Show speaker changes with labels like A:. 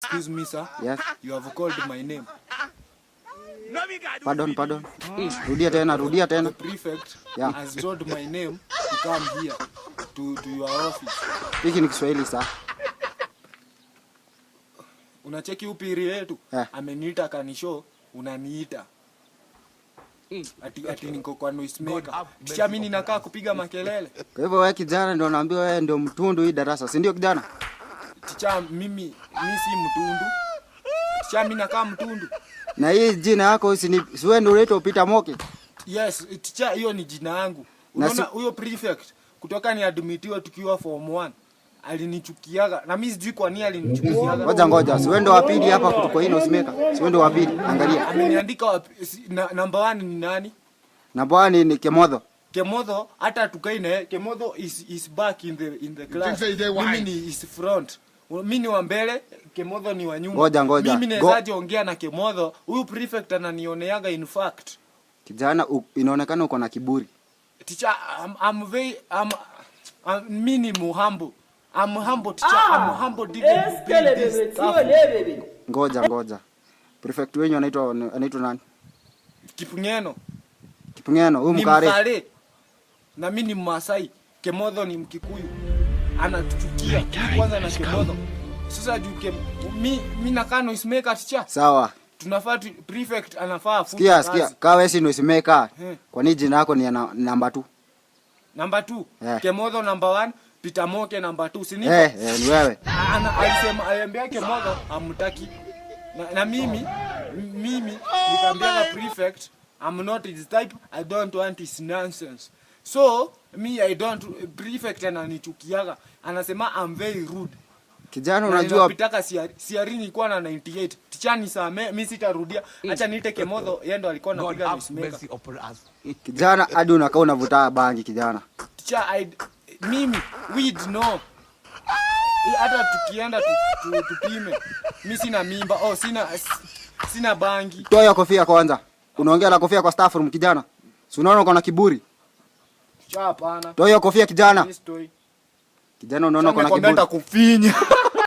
A: Excuse me, sir.
B: Yes.
A: You have called my name.
B: Pardon. Rudia tena.
A: The prefect has told my name to come here to your office.
B: Hiki ni Kiswahili sir.
A: Unacheki upiri yetu. Ameniita kanisho, unaniita. Ati niko kwa noise maker. Kisha mimi ninakaa kupiga makelele.
B: Kwa hivyo wewe kijana ndio naambiwa wewe ndio mtundu hii darasa, si ndio kijana?
A: Ticha mimi si mtundu. Ticha mimi nakaa mtundu.
B: Na hii jina yako si wewe ndio unaitwa Peter Moke?
A: Yes, ticha hiyo ni jina yangu. Unaona huyo prefect kutoka ni admitiwa tukiwa form 1. Alinichukiaga na mimi sijui kwa nini alinichukiaga.
B: Ngoja, si wewe ndio wa pili hapa kutoka hii noise maker. Si wewe ndio wa pili. Angalia.
A: Ameniandika number 1 ni nani?
B: Number 1 ni Kemodho.
A: Kemodho hata tukaine Kemodho is back in the class. Mimi ni is front. Mimi ni wa mbele, Kemodho ni wa nyuma.
B: Ngoja.
A: Mimi naweza ongea na Kemodho. Huyu prefect ananioneaga in fact.
B: Kijana inaonekana uko na kiburi.
A: Teacher, mimi humble. I'm humble teacher. I'm humble divi.
B: Ngoja. Prefect wenyu anaitwa nani?
A: Kipungeno.
B: Huyu Mkare.
A: Na mimi ni Mmasai. Kemodho ni Mkikuyu. Anatuchukia. Kwanza na Kemodho. Sasa juu mimi nakaa noise maker teacher.
B: Sawa.
A: Tunafaa prefect anafaa afunge kazi.
B: Sikia. Kama wewe si noise maker. Kwa nini jina lako ni number 2?
A: Number 2. Kemodho number 1, Peter Moke number 2. Si niko?
B: Ni wewe.
A: Alisema aliambia Kemodho amtaki. Na mimi nikamwambia prefect I'm not his type. I don't want his nonsense. So me I don't prefect ananichukiaga. Anasema I'm very rude.
B: Kijana unajua
A: pitaka siari nilikuwa na 98. Tichani same mimi sitarudia. Acha niite Kemodho yeye ndo alikuwa anapiga noise maker.
B: Kijana hadi unakaa unavuta bangi kijana.
A: Ticha mimi weed no. Hata tukienda tupime. Mimi sina mimba. Sina bangi.
B: Toa hiyo kofia kwanza. Unaongea na kofia kwa staff room kijana. Si unaona uko na kiburi?
A: Hapana.
B: Toa hiyo kofia kijana. Kijana unaona uko na kiburi.
A: Nakwambia nitakufinya.